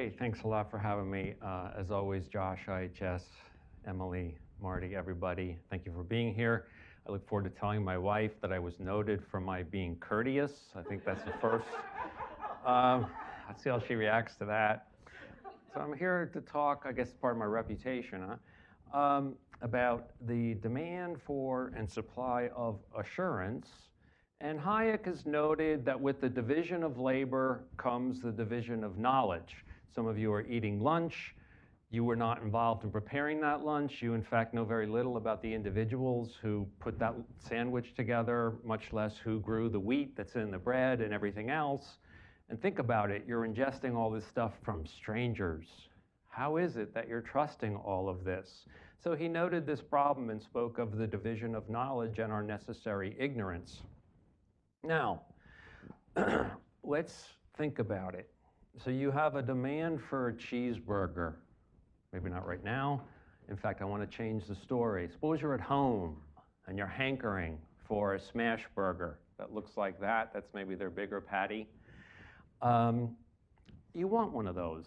Hey, thanks a lot for having me. As always, Josh, IHS, Emily, Marty, everybody, thank you for being here. I look forward to telling my wife that I was noted for my being courteous. I think that's the first. Let's see how she reacts to that. So I'm here to talk, I guess part of my reputation, about the demand for and supply of assurance. And Hayek has noted that with the division of labor comes the division of knowledge. Some of you are eating lunch. You were not involved in preparing that lunch. You, in fact, know very little about the individuals who put that sandwich together, much less who grew the wheat that's in the bread and everything else. And think about it, you're ingesting all this stuff from strangers. How is it that you're trusting all of this? So he noted this problem and spoke of the division of knowledge and our necessary ignorance. Now, let's think about it. So you have a demand for a cheeseburger. Maybe not right now. In fact, I want to change the story. Suppose you're at home and you're hankering for a smash burger that looks like that. That's maybe their bigger patty. You want one of those.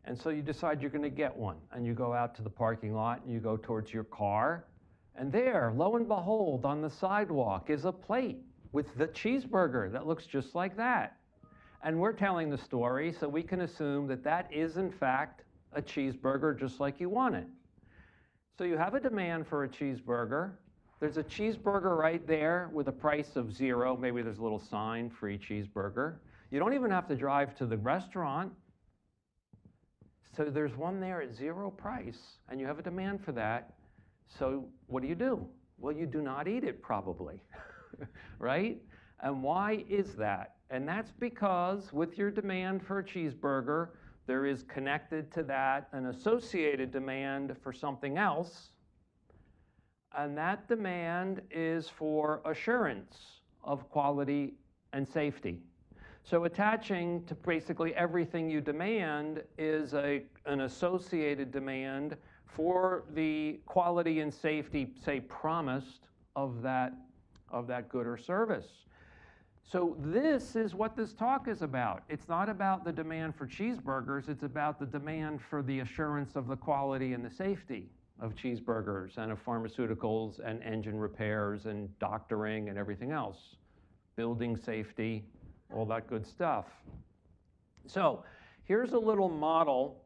And so you decide you're going to get one. And you go out to the parking lot and you go towards your car. And there, lo and behold, on the sidewalk is a plate with the cheeseburger that looks just like that. And we're telling the story, so we can assume that that is, in fact, a cheeseburger just like you want it. So you have a demand for a cheeseburger. There's a cheeseburger right there with a price of 0. Maybe there's a little sign, free cheeseburger. You don't even have to drive to the restaurant. So there's one there at 0 price, and you have a demand for that. So what do? Well, you do not eat it, probably, right? And why is that? And that's because with your demand for a cheeseburger, there is connected to that an associated demand for something else. And that demand is for assurance of quality and safety. So attaching to basically everything you demand is an associated demand for the quality and safety, say, promised of that good or service. So this is what this talk is about. It's not about the demand for cheeseburgers, it's about the demand for the assurance of the quality and the safety of cheeseburgers and of pharmaceuticals and engine repairs and doctoring and everything else. Building safety, all that good stuff. So here's a little model.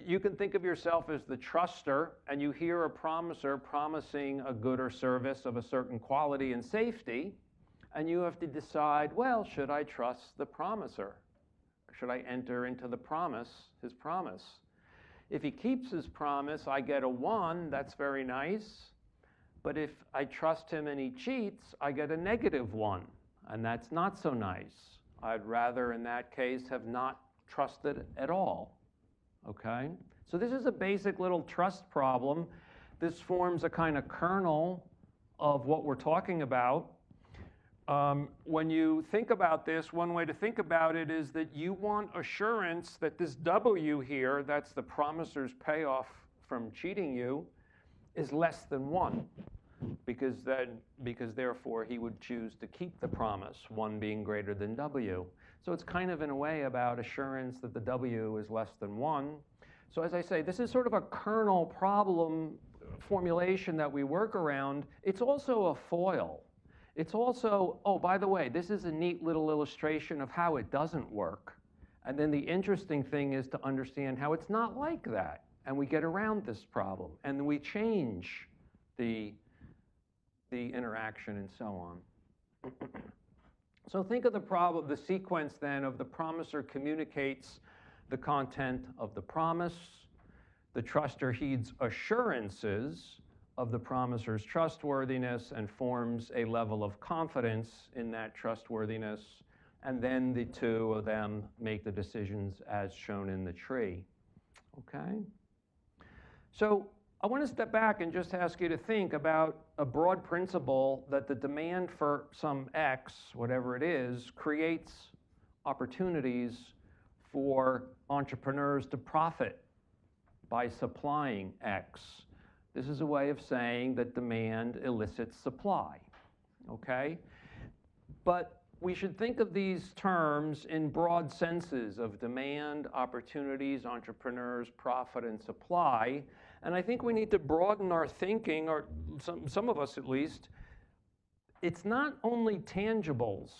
You can think of yourself as the truster, and you hear a promiser promising a good or service of a certain quality and safety. And you have to decide, well, should I trust the promiser? Should I enter into the promise, his promise? If he keeps his promise, I get a 1, that's very nice. But if I trust him and he cheats, I get a -1, and that's not so nice. I'd rather, in that case, have not trusted at all, okay? So this is a basic little trust problem. This forms a kind of kernel of what we're talking about. When you think about this, one way to think about it is that you want assurance that this W here, that's the promiser's payoff from cheating you, is less than 1, because therefore he would choose to keep the promise, 1 being greater than W. So it's kind of in a way about assurance that the W is less than 1. So as I say, this is sort of a kernel problem formulation that we work around. It's also a foil. It's also, oh, by the way, this is a neat little illustration of how it doesn't work. And then the interesting thing is to understand how it's not like that. And we get around this problem. And then we change the interaction and so on. So think of the problem, the sequence then of the promiser communicates the content of the promise. The truster heeds assurances of the promiser's trustworthiness and forms a level of confidence in that trustworthiness, and then the two of them make the decisions as shown in the tree. Okay? So I want to step back and just ask you to think about a broad principle that the demand for some X, whatever it is, creates opportunities for entrepreneurs to profit by supplying X. This is a way of saying that demand elicits supply, okay? But we should think of these terms in broad senses of demand, opportunities, entrepreneurs, profit, and supply. And I think we need to broaden our thinking, or some of us at least. It's not only tangibles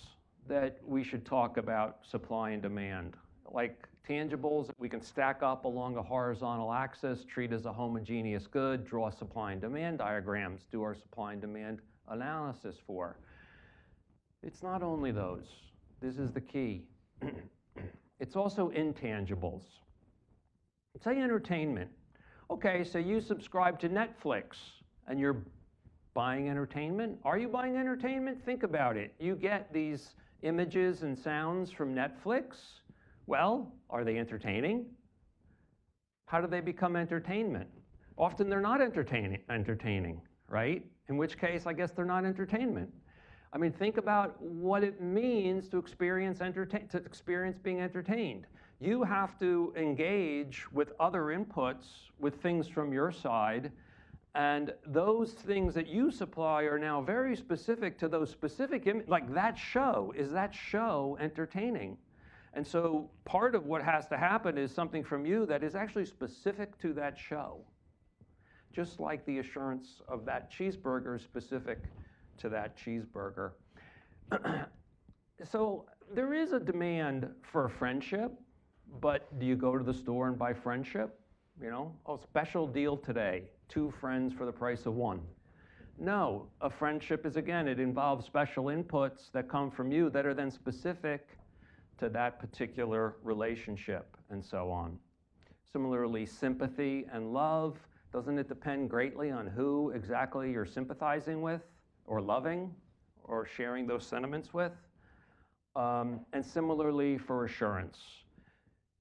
that we should talk about supply and demand, like tangibles that we can stack up along a horizontal axis, treat as a homogeneous good, draw supply and demand diagrams, do our supply and demand analysis for. It's not only those. This is the key. It's also intangibles. Say entertainment. Okay, so you subscribe to Netflix and you're buying entertainment. Are you buying entertainment? Think about it. You get these images and sounds from Netflix. Well, are they entertaining? How do they become entertainment? Often they're not entertaining, right? In which case, I guess they're not entertainment. I mean, think about what it means to experience being entertained. You have to engage with other inputs, with things from your side, and those things that you supply are now very specific to those specific like that show. Is that show entertaining? And so part of what has to happen is something from you that is actually specific to that show. Just like the assurance of that cheeseburger is specific to that cheeseburger. So there is a demand for friendship, but do you go to the store and buy friendship? You know, oh, special deal today, 2 friends for the price of 1. No, a friendship is, again, it involves special inputs that come from you that are then specific to that particular relationship and so on. Similarly, sympathy and love, doesn't it depend greatly on who exactly you're sympathizing with or loving or sharing those sentiments with? And similarly for assurance.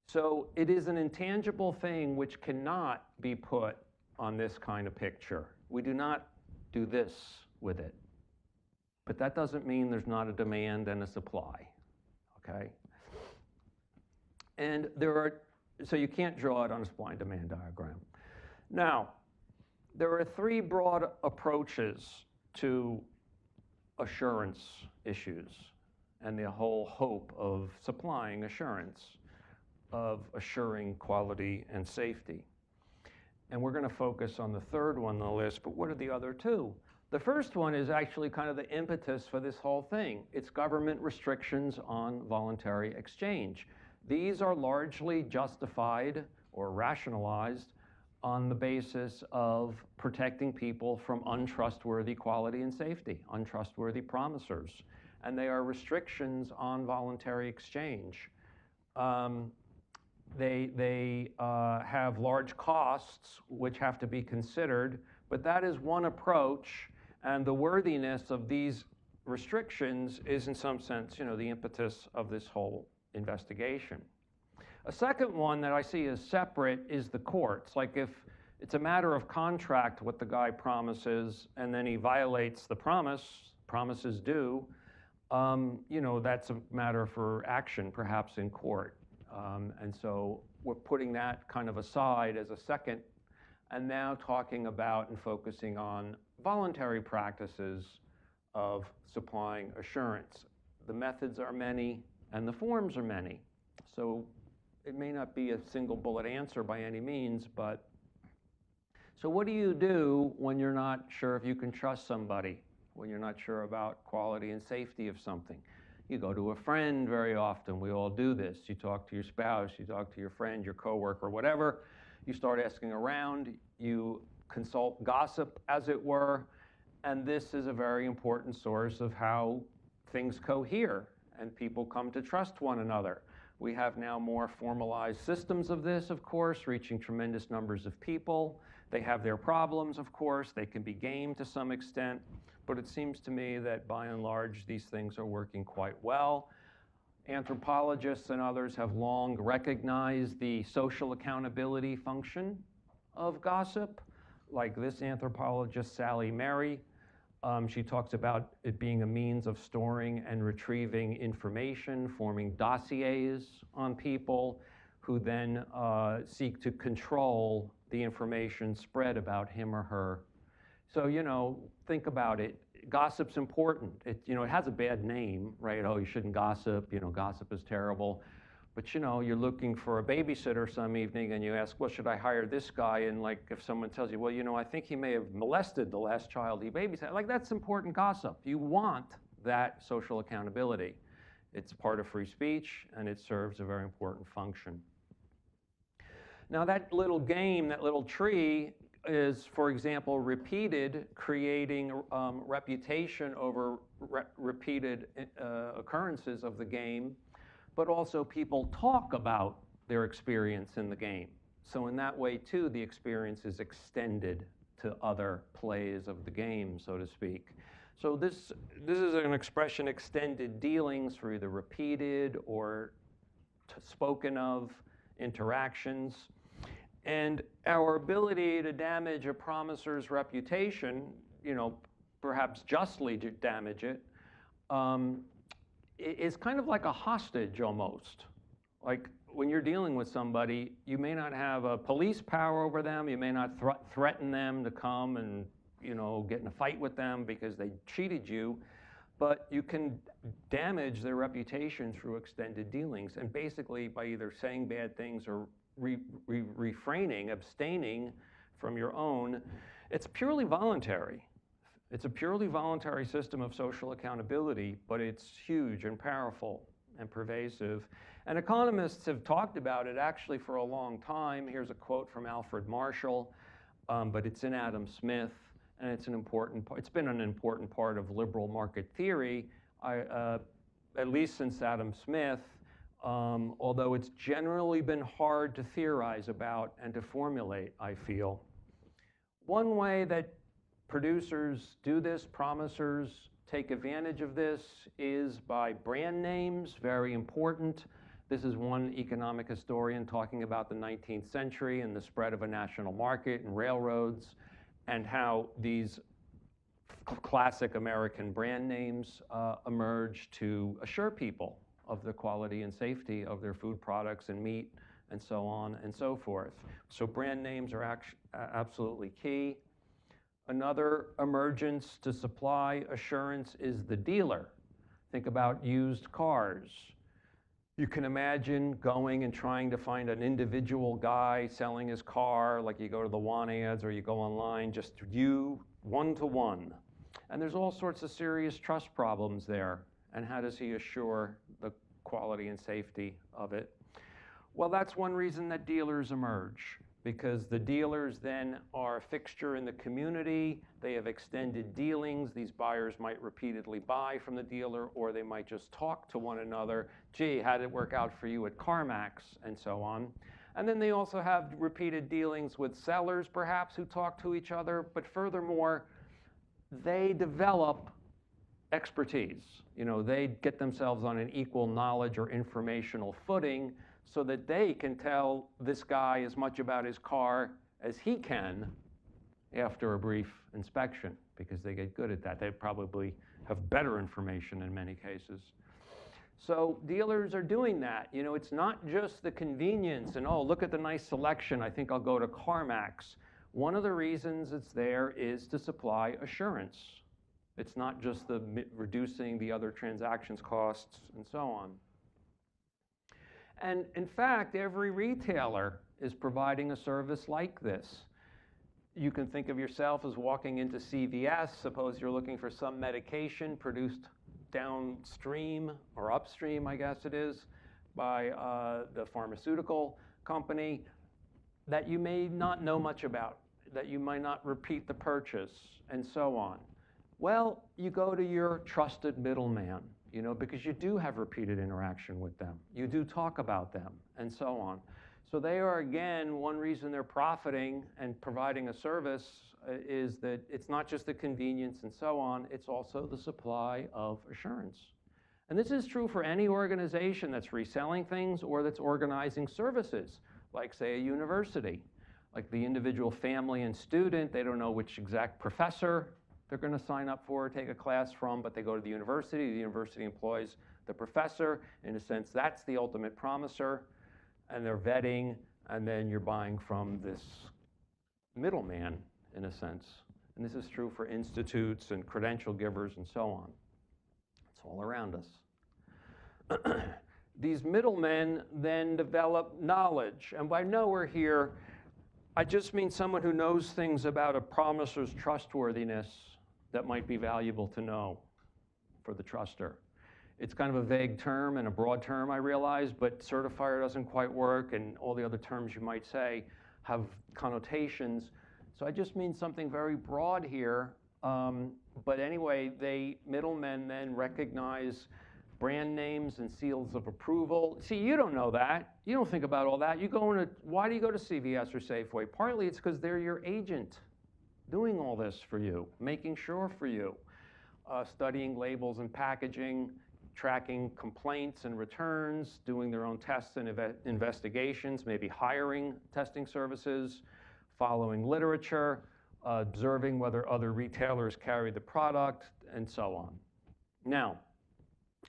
So it is an intangible thing which cannot be put on this kind of picture. We do not do this with it. But that doesn't mean there's not a demand and a supply, okay? And so you can't draw it on a supply and demand diagram. Now, there are 3 broad approaches to assurance issues and the whole hope of supplying assurance, of assuring quality and safety. And we're going to focus on the 3rd one on the list, but what are the other 2? The first one is actually kind of the impetus for this whole thing. It's government restrictions on voluntary exchange. These are largely justified or rationalized on the basis of protecting people from untrustworthy quality and safety, untrustworthy promisers. And they are restrictions on voluntary exchange. They have large costs which have to be considered, but that is one approach, and the worthiness of these restrictions is in some sense, you know, the impetus of this whole investigation. A second one that I see as separate is the courts. Like if it's a matter of contract what the guy promises and then he violates the promises due, you know, that's a matter for action perhaps in court. And so we're putting that kind of aside as a second and now talking about and focusing on voluntary practices of supplying assurance. The methods are many and the forms are many. So it may not be a single bullet answer by any means, but so what do you do when you're not sure if you can trust somebody, when you're not sure about quality and safety of something? You go to a friend very often. We all do this. You talk to your spouse, you talk to your friend, your coworker, whatever. You start asking around, you consult gossip, as it were, and this is a very important source of how things cohere and people come to trust one another. We have now more formalized systems of this, of course, reaching tremendous numbers of people. They have their problems, of course. They can be gamed to some extent. But it seems to me that by and large, these things are working quite well. Anthropologists and others have long recognized the social accountability function of gossip, like this anthropologist, Sally Mary. She talks about it being a means of storing and retrieving information, forming dossiers on people who then seek to control the information spread about him or her. So, you know, think about it. gossip's important. It has a bad name, right? Oh, you shouldn't gossip. Gossip is terrible. But you're looking for a babysitter some evening and you ask, well, should I hire this guy? And like if someone tells you, well, I think he may have molested the last child he babysat, like that's important gossip. You want that social accountability. It's part of free speech and it serves a very important function. Now that little game, that little tree is, for example, repeated, creating reputation over repeated occurrences of the game, but also people talk about their experience in the game. So in that way, too, the experience is extended to other plays of the game, so to speak. So this is an expression, extended dealings, for either repeated or spoken of interactions. And our ability to damage a promiser's reputation, perhaps justly to damage it, is kind of like a hostage almost. Like when you're dealing with somebody, you may not have a police power over them, you may not threaten them to come and get in a fight with them because they cheated you, but you can damage their reputation through extended dealings, and basically by either saying bad things or refraining, abstaining from your own. It's purely voluntary. It's a purely voluntary system of social accountability, but it's huge and powerful and pervasive. And economists have talked about it actually for a long time. Here's a quote from Alfred Marshall, but it's in Adam Smith, and it's been an important part of liberal market theory, at least since Adam Smith, although it's generally been hard to theorize about and to formulate, I feel. One way that producers do this, promisers take advantage of this, is by brand names, very important. This is one economic historian talking about the 19th century and the spread of a national market and railroads, and how these classic American brand names emerged to assure people of the quality and safety of their food products and meat and so on and so forth. So brand names are absolutely key. Another emergence to supply assurance is the dealer. Think about used cars. You can imagine going and trying to find an individual guy selling his car, like you go to the want ads or you go online, just you, one-to-one. And there's all sorts of serious trust problems there. And how does he assure the quality and safety of it? Well, that's one reason that dealers emerge, because the dealers then are a fixture in the community. They have extended dealings. These buyers might repeatedly buy from the dealer, or they might just talk to one another. Gee, how did it work out for you at CarMax, and so on. And then they also have repeated dealings with sellers, perhaps, who talk to each other. But furthermore, they develop expertise. They get themselves on an equal knowledge or informational footing so that they can tell this guy as much about his car as he can after a brief inspection, because they get good at that. They probably have better information in many cases. So dealers are doing that. It's not just the convenience and, oh, look at the nice selection, I think I'll go to CarMax. One of the reasons it's there is to supply assurance. It's not just the reducing the other transactions costs and so on. And in fact, every retailer is providing a service like this. You can think of yourself as walking into CVS. Suppose you're looking for some medication produced downstream or upstream, I guess it is, by the pharmaceutical company that you may not know much about, that you might not repeat the purchase, and so on. Well, you go to your trusted middleman, because you do have repeated interaction with them. You do talk about them, and so on. So they are, again, one reason they're profiting and providing a service is that it's not just the convenience and so on, it's also the supply of assurance. And this is true for any organization that's reselling things or that's organizing services, like, say, a university. Like the individual family and student, they don't know which exact professor they're going to sign up for or take a class from, but they go to the university employs the professor. In a sense, that's the ultimate promiser, and they're vetting, and then you're buying from this middleman, in a sense. And this is true for institutes and credential givers and so on. It's all around us. These middlemen then develop knowledge. And by knower here, I just mean someone who knows things about a promiser's trustworthiness that might be valuable to know for the truster. It's kind of a vague term and a broad term, I realize, but certifier doesn't quite work, and all the other terms you might say have connotations. So I just mean something very broad here. But anyway, middlemen then recognize brand names and seals of approval. See, you don't know that. You don't think about all that. Why do you go to CVS or Safeway? Partly it's because they're your agent doing all this for you, making sure for you, studying labels and packaging, tracking complaints and returns, doing their own tests and investigations, maybe hiring testing services, following literature, observing whether other retailers carry the product, and so on. Now,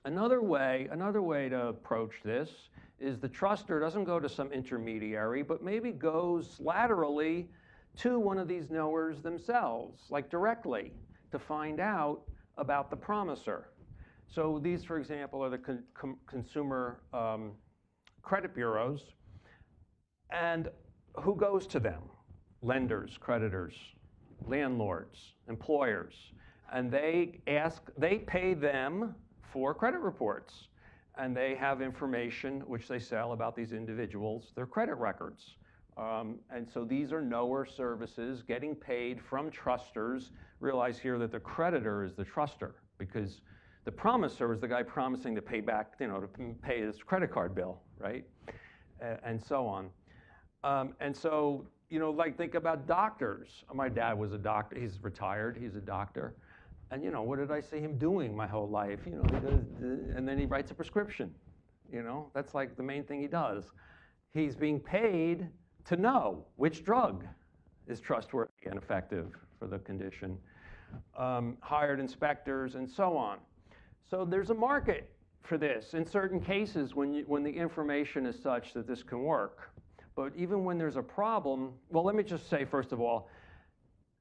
another way to approach this is the truster doesn't go to some intermediary, but maybe goes laterally to one of these knowers themselves, like directly, to find out about the promiser. So these, for example, are the consumer credit bureaus. And who goes to them? Lenders, creditors, landlords, employers. And they pay them for credit reports. And they have information which they sell about these individuals, their credit records. And so these are knower services getting paid from trusters. Realize here that the creditor is the truster, because the promiser is the guy promising to pay back, to pay his credit card bill, right? And so on. And so, like think about doctors. My dad was a doctor. He's retired. He's a doctor. And, what did I see him doing my whole life? He does, and then he writes a prescription. That's like the main thing he does. He's being paid to know which drug is trustworthy and effective for the condition. Hired inspectors and so on. So there's a market for this in certain cases when the information is such that this can work. But even when there's a problem, well, let me just say, first of all,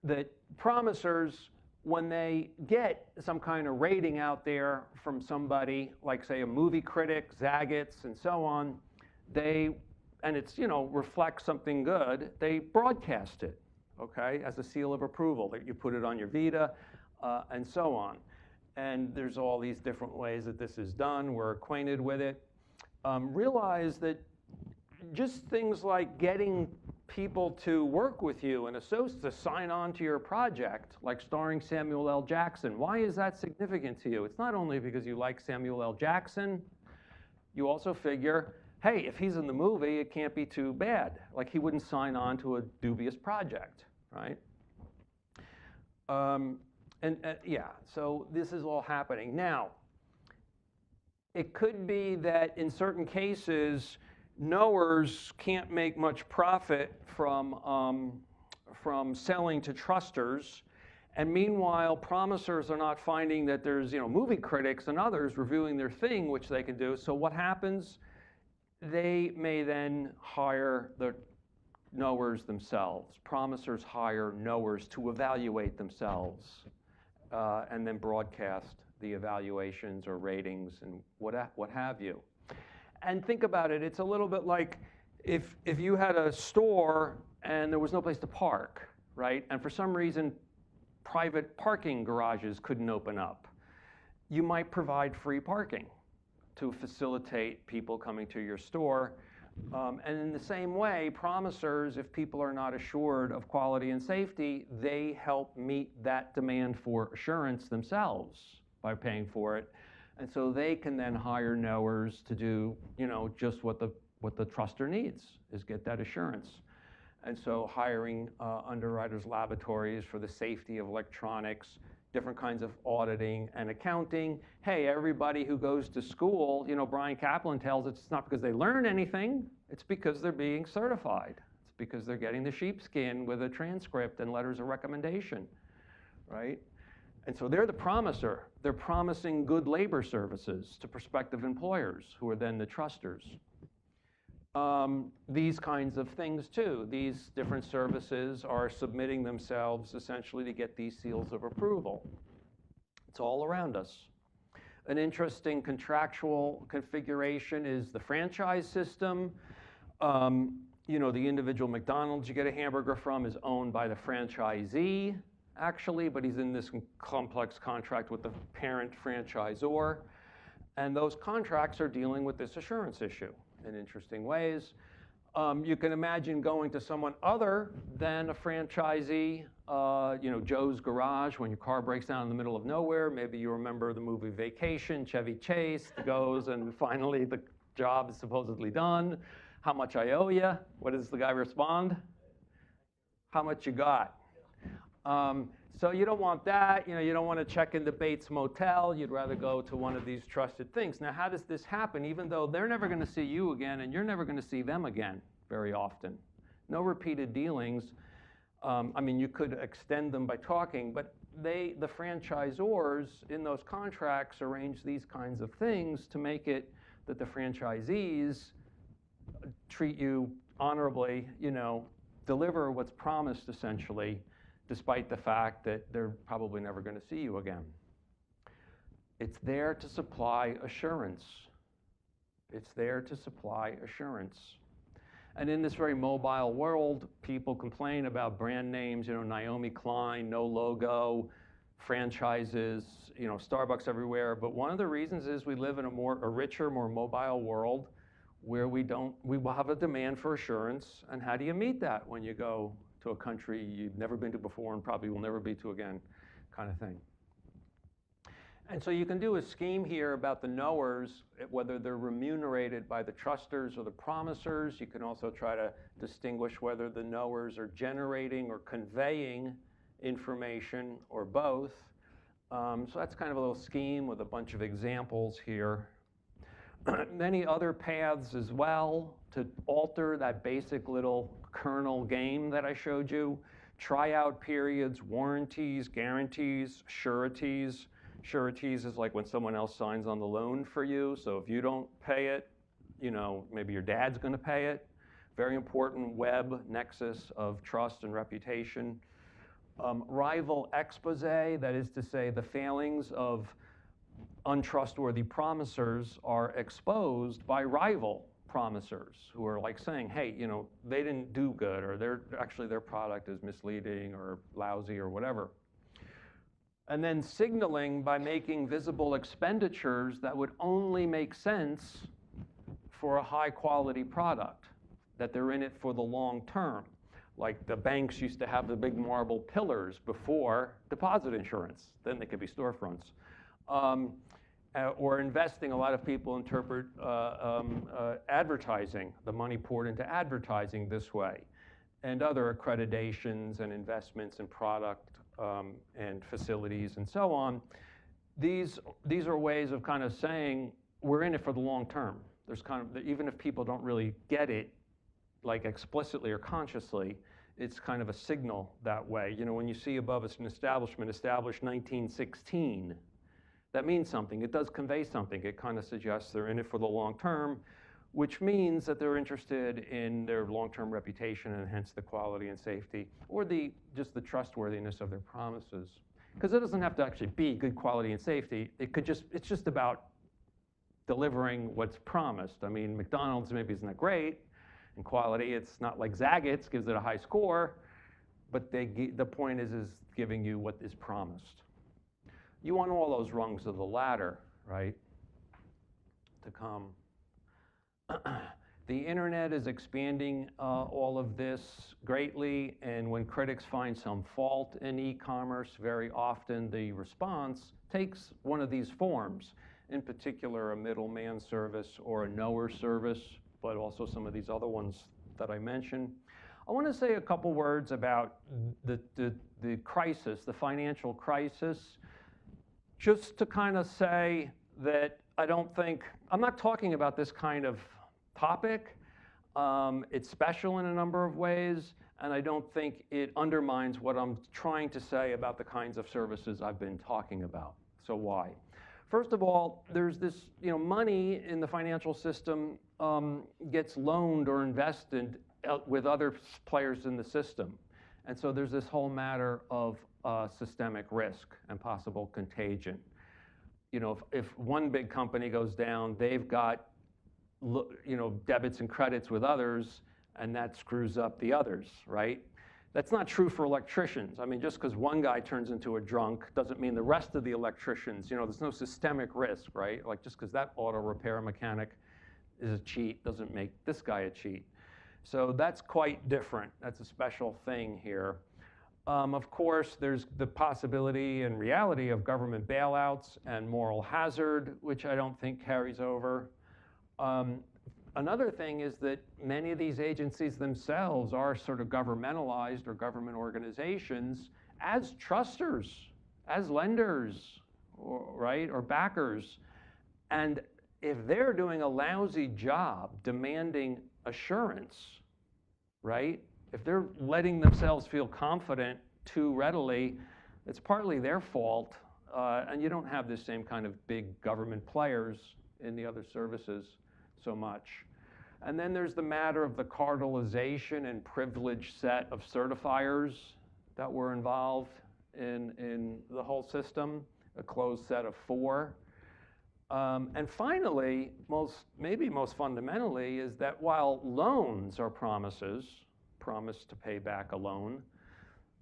that promisers, when they get some kind of rating out there from somebody, like say a movie critic, Zagat's and so on, and it's, reflects something good, they broadcast it, okay, as a seal of approval, that you put it on your Vita, and so on. And there's all these different ways that this is done. We're acquainted with it. Realize that just things like getting people to work with you and to sign on to your project, like starring Samuel L. Jackson. Why is that significant to you? It's not only because you like Samuel L. Jackson. You also figure, hey, if he's in the movie, it can't be too bad. Like he wouldn't sign on to a dubious project, right? Yeah, so this is all happening. Now, it could be that in certain cases, knowers can't make much profit from selling to trusters, and meanwhile, promisers are not finding that there's movie critics and others reviewing their thing, which they can do. So what happens? They may then hire the knowers themselves. Promisers hire knowers to evaluate themselves. And then broadcast the evaluations or ratings and what have you. And think about it, it's a little bit like if you had a store and there was no place to park, right? And for some reason, private parking garages couldn't open up. You might provide free parking to facilitate people coming to your store. And in the same way, promisers, if people are not assured of quality and safety, they help meet that demand for assurance themselves by paying for it. And so they can then hire knowers to do, just what the truster needs, is get that assurance. And so hiring underwriters' laboratories for the safety of electronics, different kinds of auditing and accounting. Hey, everybody who goes to school, Brian Kaplan tells us it's not because they learn anything, it's because they're being certified. It's because they're getting the sheepskin with a transcript and letters of recommendation, right? And so they're the promiser. They're promising good labor services to prospective employers who are then the trusters. these kinds of things too. These different services are submitting themselves essentially to get these seals of approval. It's all around us. An interesting contractual configuration is the franchise system. You know, the individual McDonald's you get a hamburger from is owned by the franchisee, actually, but he's in this complex contract with the parent franchisor. And those contracts are dealing with this assurance issue in interesting ways. You can imagine going to someone other than a franchisee, you know, Joe's Garage, when your car breaks down in the middle of nowhere. Maybe you remember the movie Vacation, Chevy Chase goes and finally the job is supposedly done. How much I owe you? What does the guy respond? How much you got? So you don't want that. You know, you don't want to check into Bates Motel. You'd rather go to one of these trusted things. Now, how does this happen? Even though they're never going to see you again and you're never going to see them again very often. No repeated dealings. I mean, you could extend them by talking, but the franchisors in those contracts arrange these kinds of things to make it that the franchisees treat you honorably, you know, deliver what's promised essentially, despite the fact that they're probably never going to see you again. It's there to supply assurance. It's there to supply assurance. And in this very mobile world, people complain about brand names, you know, Naomi Klein, no logo, franchises, you know, Starbucks everywhere. But one of the reasons is we live in a richer, more mobile world where we will have a demand for assurance. And how do you meet that when you go to a country you've never been to before and probably will never be to again, kind of thing. And so you can do a scheme here about the knowers, whether they're remunerated by the trusters or the promisers. You can also try to distinguish whether the knowers are generating or conveying information or both. So that's kind of a little scheme with a bunch of examples here. Many other paths as well to alter that basic little kernel game that I showed you. Tryout periods, warranties, guarantees, sureties. Sureties is like when someone else signs on the loan for you. So if you don't pay it, you know, maybe your dad's going to pay it. Very important web nexus of trust and reputation. Rival expose, that is to say the failings of untrustworthy promisers are exposed by rival promisers who are like saying, hey, you know, they didn't do good, or their product is misleading or lousy or whatever. And then signaling by making visible expenditures that would only make sense for a high quality product, that they're in it for the long term. Like the banks used to have the big marble pillars before deposit insurance, then they could be storefronts. Or investing, a lot of people interpret advertising, the money poured into advertising this way, and other accreditations and investments in product and facilities and so on. These are ways of kind of saying we're in it for the long term. There's kind of, even if people don't really get it, like explicitly or consciously, it's kind of a signal that way. You know, when you see above us an establishment established 1916, that means something. It does convey something. It kind of suggests they're in it for the long term, which means that they're interested in their long-term reputation and hence the quality and safety, or just the trustworthiness of their promises. Because it doesn't have to actually be good quality and safety. It's just about delivering what's promised. I mean, McDonald's maybe isn't that great in quality. It's not like Zaggett's gives it a high score, but the point is giving you what is promised. You want all those rungs of the ladder, right, to come. The internet is expanding all of this greatly, and when critics find some fault in e-commerce, very often the response takes one of these forms, in particular a middleman service or a knower service, but also some of these other ones that I mentioned. I want to say a couple words about the crisis, the financial crisis, just to kind of say that I'm not talking about this kind of topic. It's special in a number of ways, and I don't think it undermines what I'm trying to say about the kinds of services I've been talking about. So why? First of all, there's this, money in the financial system gets loaned or invested with other players in the system. And so there's this whole matter of systemic risk and possible contagion. You know, if one big company goes down, they've got, you know, debits and credits with others, and that screws up the others, right? That's not true for electricians. I mean, just because one guy turns into a drunk doesn't mean the rest of the electricians, you know, there's no systemic risk, right? Like just because that auto repair mechanic is a cheat doesn't make this guy a cheat. So that's quite different. That's a special thing here. Of course, there's the possibility and reality of government bailouts and moral hazard, which I don't think carries over. Another thing is that many of these agencies themselves are sort of governmentalized or government organizations as trusters, as lenders, right, or backers. And if they're doing a lousy job demanding assurance, right, if they're letting themselves feel confident too readily, it's partly their fault, and you don't have the same kind of big government players in the other services so much. And then there's the matter of the cartelization and privileged set of certifiers that were involved in the whole system, a closed set of 4. And finally, maybe most fundamentally, is that while loans are promises, promise to pay back a loan,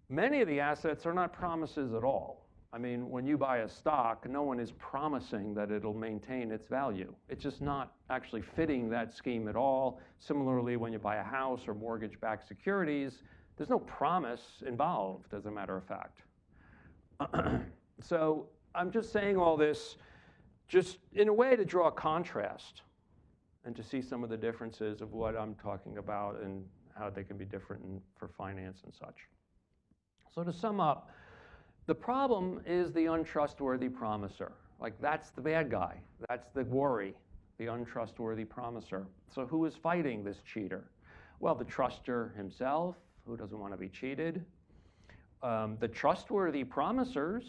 many of the assets are not promises at all. I mean, when you buy a stock, no one is promising that it'll maintain its value. It's just not actually fitting that scheme at all. Similarly, when you buy a house or mortgage-backed securities, there's no promise involved, as a matter of fact. So I'm just saying all this just in a way to draw a contrast and to see some of the differences of what I'm talking about and how they can be different for finance and such. So to sum up, the problem is the untrustworthy promiser. Like, that's the bad guy. That's the worry, the untrustworthy promiser. So who is fighting this cheater? Well, the truster himself, who doesn't want to be cheated. The trustworthy promisers,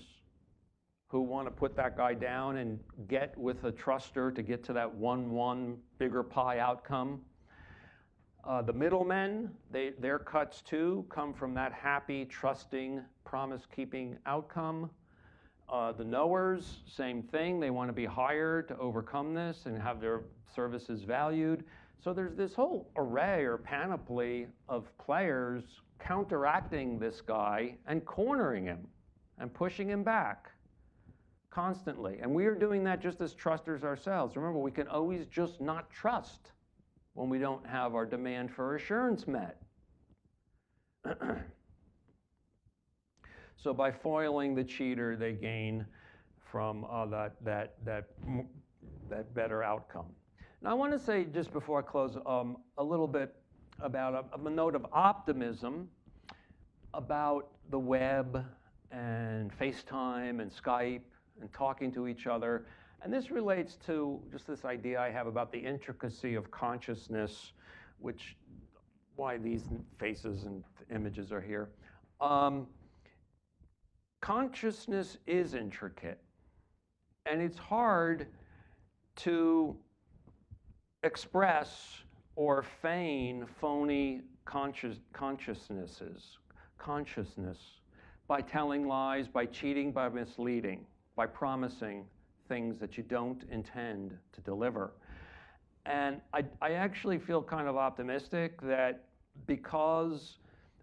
who want to put that guy down and get with a truster to get to that 1-1 bigger pie outcome. The middlemen, their cuts too come from that happy, trusting, promise-keeping outcome. The knowers, same thing. They want to be hired to overcome this and have their services valued. So there's this whole array or panoply of players counteracting this guy and cornering him and pushing him back constantly. And we are doing that just as trusters ourselves. Remember, we can always just not trust when we don't have our demand for assurance met. So by foiling the cheater, they gain from that better outcome. Now I want to say, just before I close, a little bit about a note of optimism about the web and FaceTime and Skype and talking to each other. And this relates to just this idea I have about the intricacy of consciousness, why these faces and images are here. Consciousness is intricate, and it's hard to express or feign phony consciousness by telling lies, by cheating, by misleading, by promising things that you don't intend to deliver. And I actually feel kind of optimistic that because,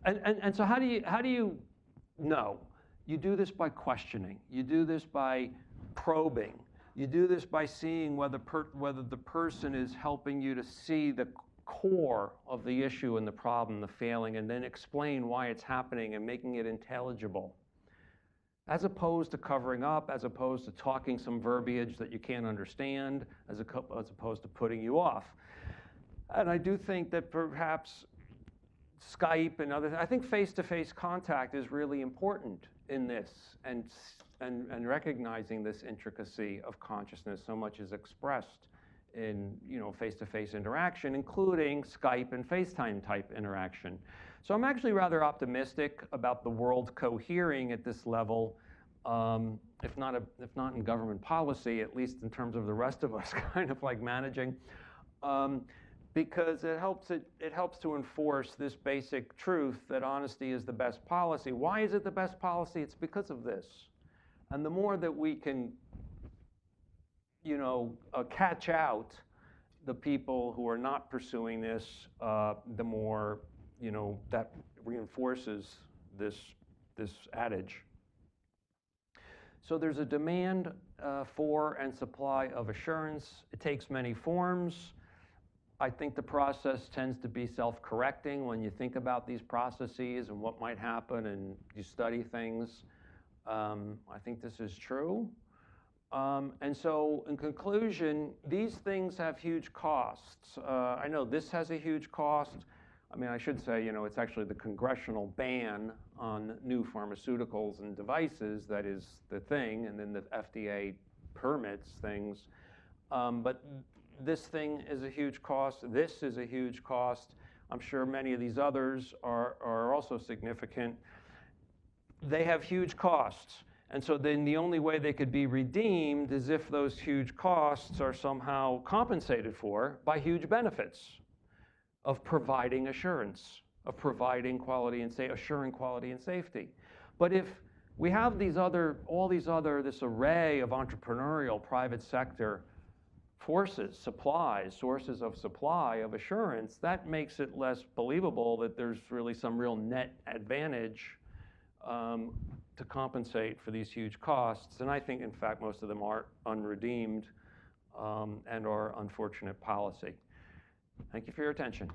and so how do you know? You do this by questioning. You do this by probing. You do this by seeing whether the person is helping you to see the core of the issue and the problem, the failing, and then explain why it's happening and making it intelligible. As opposed to covering up, as opposed to talking some verbiage that you can't understand, as opposed to putting you off. And I do think that perhaps Skype and other things, I think face-to-face contact is really important in this, and recognizing this intricacy of consciousness so much is expressed in face-to-face interaction, including Skype and FaceTime type interaction. So I'm actually rather optimistic about the world cohering at this level, if not in government policy, at least in terms of the rest of us kind of like managing. because it helps to enforce this basic truth that honesty is the best policy. Why is it the best policy? It's because of this. And the more that we can, catch out the people who are not pursuing this, the more, that reinforces this adage. So there's a demand for and supply of assurance. It takes many forms. I think the process tends to be self-correcting when you think about these processes and what might happen and you study things. I think this is true. And so in conclusion, these things have huge costs. I know this has a huge cost. I mean, I should say, it's actually the congressional ban on new pharmaceuticals and devices that is the thing, and then the FDA permits things. But this thing is a huge cost. This is a huge cost. I'm sure many of these others are also significant. They have huge costs. And so then the only way they could be redeemed is if those huge costs are somehow compensated for by huge benefits of providing assurance, of providing quality and assuring quality and safety. But if we have this array of entrepreneurial private sector forces, sources of supply of assurance, that makes it less believable that there's really some real net advantage to compensate for these huge costs. And I think, in fact, most of them are unredeemed and are unfortunate policy. Thank you for your attention.